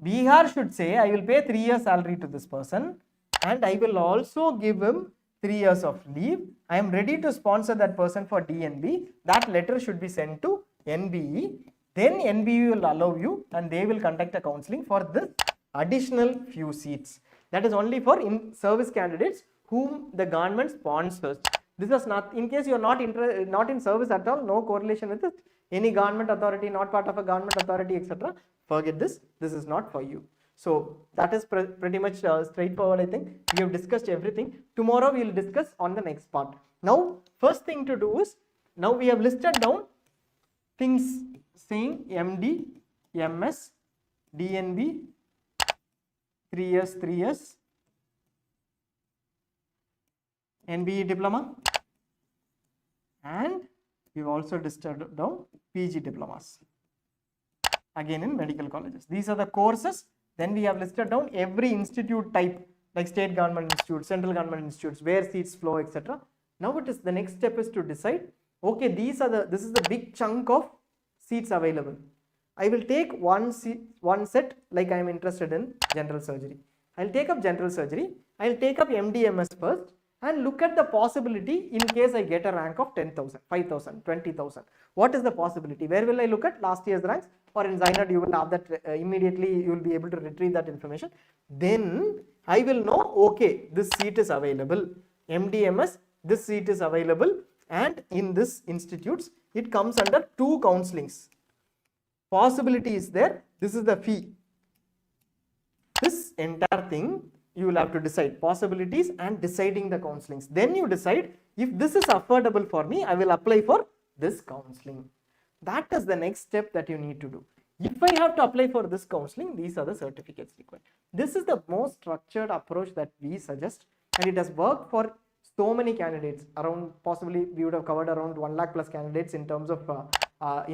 Bihar should say, I will pay 3 years salary to this person and I will also give him 3 years of leave. I am ready to sponsor that person for DNB. That letter should be sent to NBE. Then NBE will allow you and they will conduct a counselling for this additional few seats. That is only for in-service candidates whom the government sponsors. This is not, in case you are not in service at all, no correlation with it, any government authority, not part of a government authority, etc. Forget this, this is not for you. So that is pretty much straightforward, I think. We have discussed everything. Tomorrow we will discuss on the next part. Now, first thing to do is, now we have listed down things saying MD, MS, DNB, 3 years, NBE Diploma, and we have also listed down PG diplomas, again in medical colleges. These are the courses. Then we have listed down every institute type like state government institutes, central government institutes, where seats flow, etc. Now it is the next step is to decide, okay, this is the big chunk of seats available. I will take one set, like I am interested in general surgery. I will take up general surgery. I will take up MDMS first and look at the possibility in case I get a rank of 10,000, 5,000, 20,000. What is the possibility? Where will I look at? Last year's ranks, or in ZyNerd you will have that immediately, you will be able to retrieve that information. Then I will know, okay, this seat is available. MDMS, this seat is available, and in this institutes, it comes under 2 counselings. Possibility is there, this is the fee. This entire thing you will have to decide, possibilities and deciding the counselings. Then you decide, if this is affordable for me, I will apply for this counselling. That is the next step that you need to do. If I have to apply for this counselling, these are the certificates required. This is the most structured approach that we suggest, and it has worked for so many candidates, around possibly we would have covered around 1 lakh plus candidates in terms of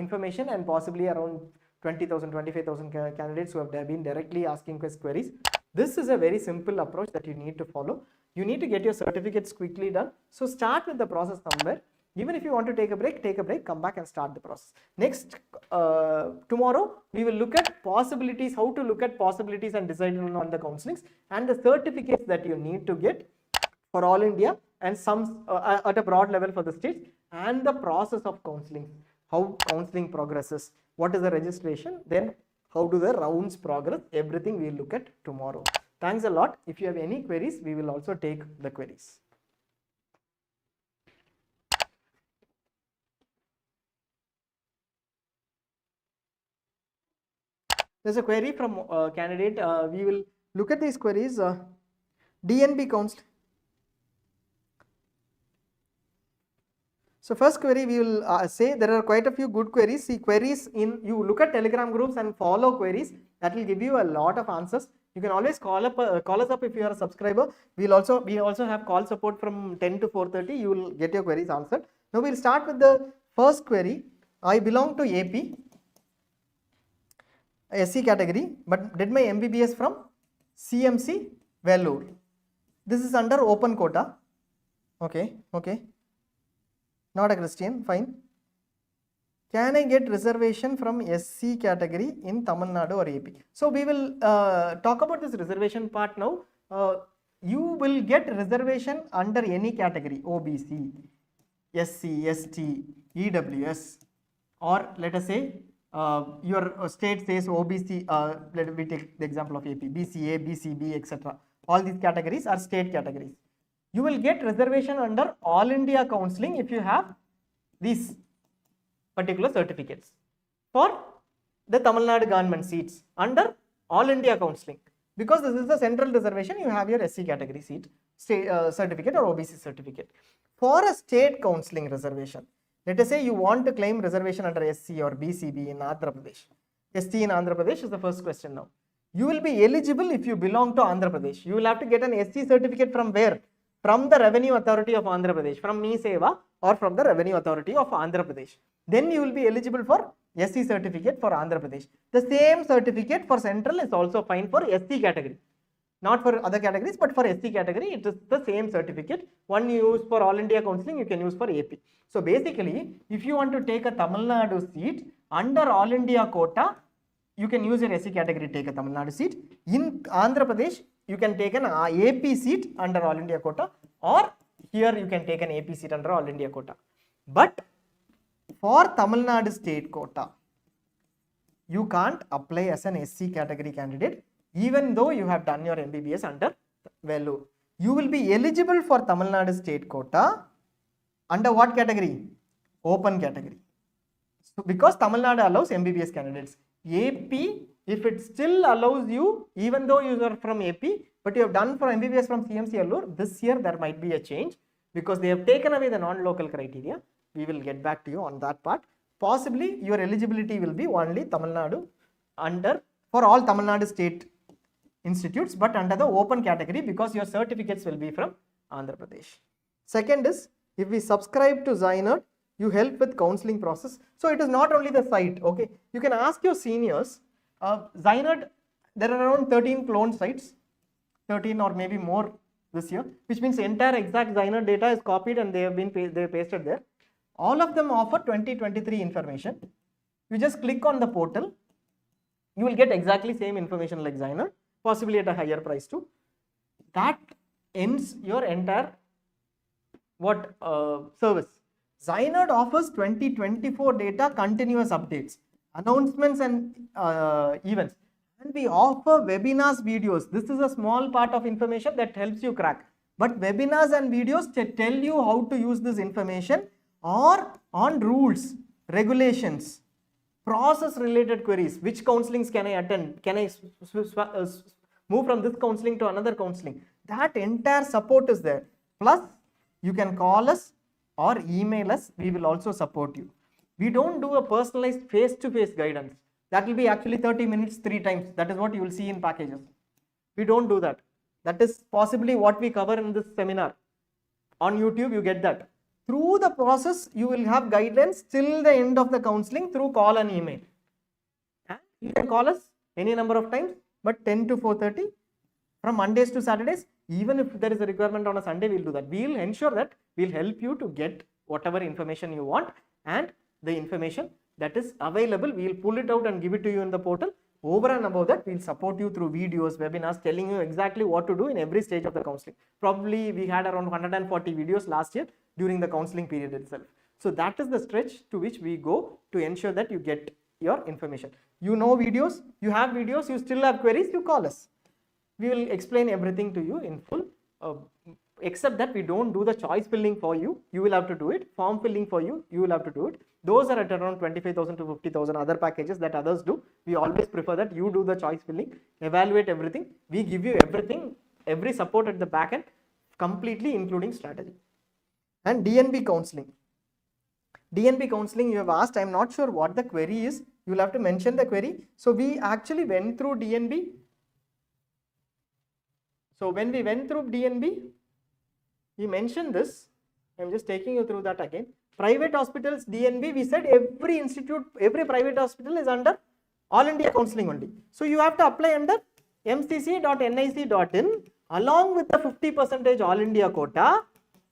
information, and possibly around 20,000, 25,000 candidates who have been directly asking queries. This is a very simple approach that you need to follow. You need to get your certificates quickly done. So start with the process somewhere. Even if you want to take a break, come back and start the process. Next, tomorrow, we will look at possibilities, how to look at possibilities and decide on the counselings, and the certificates that you need to get for all India, and some at a broad level for the states, and the process of counselling, how counselling progresses, what is the registration, then how do the rounds progress, everything we will look at tomorrow. Thanks a lot. If you have any queries, we will also take the queries. There's a query from candidate. We will look at these queries. DNB counseling. So first query we will say there are quite a few good queries. See queries in, you look at Telegram groups and follow queries. That will give you a lot of answers. You can always call us up if you are a subscriber. We also have call support from 10 to 4:30. You will get your queries answered. Now we'll start with the first query. I belong to AP, SC category, but did my MBBS from CMC Vellore. This is under open quota. Okay. Not a Christian, fine. Can I get reservation from SC category in Tamil Nadu or AP? So we will talk about this reservation part now. You will get reservation under any category, OBC, SC, ST, EWS, or let us say your state says OBC, let me take the example of AP, BCA, BCB, etc. All these categories are state categories. You will get reservation under All India Counselling if you have these particular certificates. For the Tamil Nadu government seats under All India Counselling, because this is the central reservation, you have your SC category seat certificate or OBC certificate. For a state counselling reservation, let us say you want to claim reservation under SC or BCB in Andhra Pradesh. ST in Andhra Pradesh is the first question now. You will be eligible if you belong to Andhra Pradesh. You will have to get an SC certificate from where? From the Revenue Authority of Andhra Pradesh, from Me Seva or from the Revenue Authority of Andhra Pradesh. Then you will be eligible for SC certificate for Andhra Pradesh. The same certificate for central is also fine for SC category. Not for other categories, but for SC category, it is the same certificate. One you use for All India Counselling, you can use for AP. So basically, if you want to take a Tamil Nadu seat under All India quota, you can use your SC category, take a Tamil Nadu seat. In Andhra Pradesh, you can take an AP seat under All India quota, or here you can take an AP seat under All India quota. But for Tamil Nadu state quota, you can't apply as an SC category candidate even though you have done your MBBS under Vellore. You will be eligible for Tamil Nadu state quota under what category? Open category. So because Tamil Nadu allows MBBS candidates. AP, if it still allows you, even though you are from AP, but you have done for MBBS from CMC Vellore, this year there might be a change because they have taken away the non-local criteria. We will get back to you on that part. Possibly your eligibility will be only Tamil Nadu under, for all Tamil Nadu state institutes, but under the open category because your certificates will be from Andhra Pradesh. Second is, if we subscribe to ZyNerd, you help with counselling process. So it is not only the site, okay. You can ask your seniors. ZyNerd, there are around 13 cloned sites, 13 or maybe more this year, which means entire exact ZyNerd data is copied and they have been pasted there. All of them offer 2023 information. You just click on the portal, you will get exactly same information like ZyNerd, possibly at a higher price too. That ends your entire service. ZyNerd offers 2024 data continuous updates, announcements and events. And we offer webinars, videos. This is a small part of information that helps you crack. But webinars and videos tell you how to use this information or on rules, regulations, process related queries. Which counselings can I attend? Can I move from this counselling to another counselling? That entire support is there. Plus, you can call us or email us. We will also support you. We don't do a personalized face-to-face guidance. That will be actually 30 minutes 3 times. That is what you will see in packages. We don't do that. That is possibly what we cover in this seminar. On YouTube, you get that. Through the process, you will have guidelines till the end of the counseling through call and email. And you can call us any number of times, but 10 to 4:30 from Mondays to Saturdays. Even if there is a requirement on a Sunday, we'll do that. We'll ensure that we'll help you to get whatever information you want, and the information that is available, we'll pull it out and give it to you in the portal. Over and above that, we'll support you through videos, webinars, telling you exactly what to do in every stage of the counseling. Probably we had around 140 videos last year during the counseling period itself. So that is the stretch to which we go to ensure that you get your information. You know videos, you have videos, you still have queries, you call us. We will explain everything to you in full, except that we don't do the choice filling for you. You will have to do it. Form filling for you, you will have to do it. Those are at around 25,000 to 50,000 other packages that others do. We always prefer that you do the choice filling, evaluate everything. We give you everything, every support at the back end, completely including strategy. And DNB counseling. DNB counseling, you have asked, I am not sure what the query is. You will have to mention the query. So we actually went through DNB. So when we went through DNB, we mentioned this. I am just taking you through that again. Private hospitals, DNB, we said every institute, every private hospital is under All India Counselling only. So you have to apply under mcc.nic.in along with the 50% All India quota.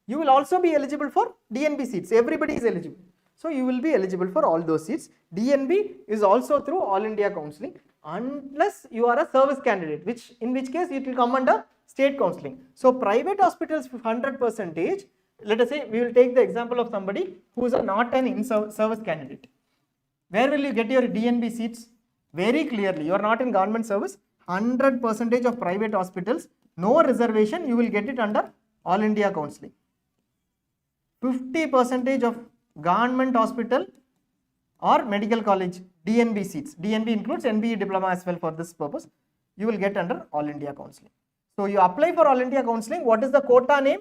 You will also be eligible for DNB seats. Everybody is eligible. So you will be eligible for all those seats. DNB is also through All India Counselling unless you are a service candidate, in which case it will come under state counselling. So private hospitals 100%, let us say we will take the example of somebody who is not an in-service candidate. Where will you get your DNB seats? Very clearly, you are not in government service, 100% of private hospitals, no reservation, you will get it under All India Counselling. 50% of government hospital or medical college DNB seats. DNB includes NBE Diploma as well for this purpose. You will get under All India Counselling. So you apply for All India Counselling. What is the quota name?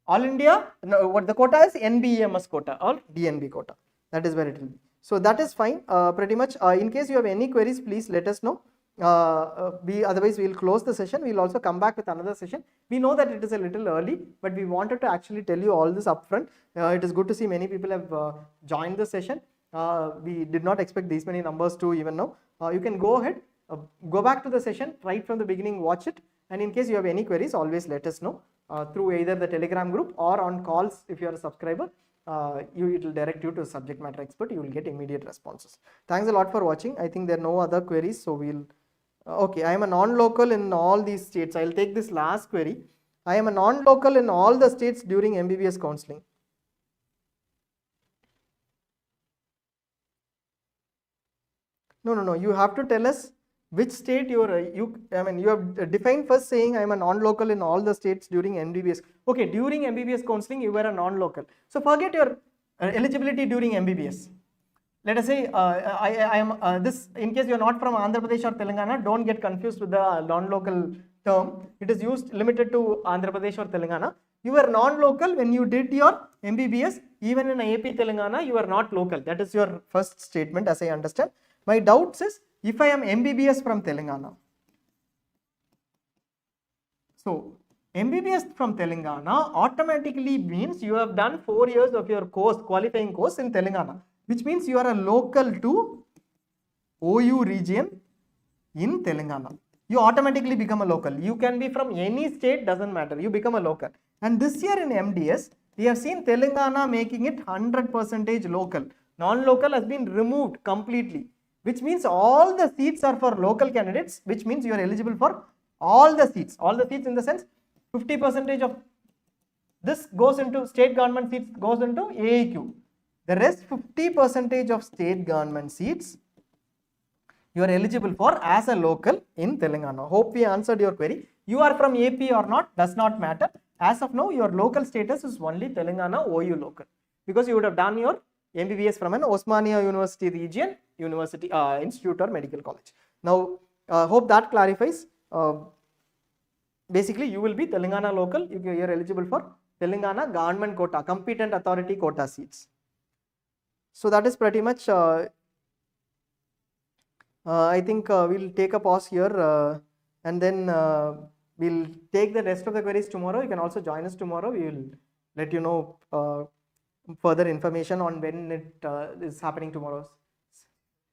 All India, no, what the quota is? NBEMS quota or DNB quota. That is where it will be. So that is fine. Pretty much. In case you have any queries, please let us know. Otherwise we will close the session. We will also come back with another session. We know that it is a little early, but we wanted to actually tell you all this upfront. It is good to see many people have joined the session. We did not expect these many numbers to even now. You can go ahead, go back to the session right from the beginning, watch it, and in case you have any queries, always let us know through either the Telegram group or on calls. If you are a subscriber, it will direct you to a subject matter expert. You will get immediate responses. Thanks a lot for watching. I think there are no other queries, so we'll okay, I am a non-local in all these states. I will take this last query. I am a non-local in all the states during MBBS counselling. No. You have to tell us which state you are. You have defined first saying I am a non-local in all the states during MBBS. Okay, during MBBS counselling you were a non-local. So forget your eligibility during MBBS. Let us say I am this, in case you are not from Andhra Pradesh or Telangana, don't get confused with the non-local term. It is used limited to Andhra Pradesh or Telangana. You were non-local when you did your MBBS. Even in AP Telangana, you are not local. That is your first statement, as I understand. My doubts is if I am MBBS from Telangana. So MBBS from Telangana automatically means you have done 4 years of your course, qualifying course in Telangana, which means you are a local to OU region in Telangana. You automatically become a local. You can be from any state, doesn't matter. You become a local. And this year in MDS, we have seen Telangana making it 100% local. Non-local has been removed completely, which means all the seats are for local candidates, which means you are eligible for all the seats. All the seats in the sense 50% of this goes into state government seats, goes into AAQ. The rest 50% of state government seats you are eligible for as a local in Telangana. Hope we answered your query. You are from AP or not, does not matter. As of now, your local status is only Telangana OU local, because you would have done your MBBS from an Osmania University region, university, institute or medical college. Now, hope that clarifies. Basically, you will be Telangana local. You are eligible for Telangana government quota, competent authority quota seats. So that is pretty much. I think we'll take a pause here, and then we'll take the rest of the queries tomorrow. You can also join us tomorrow. We will let you know further information on when it is happening tomorrow.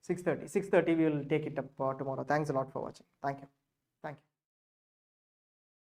6:30 we will take it up tomorrow. Thanks a lot for watching. Thank you.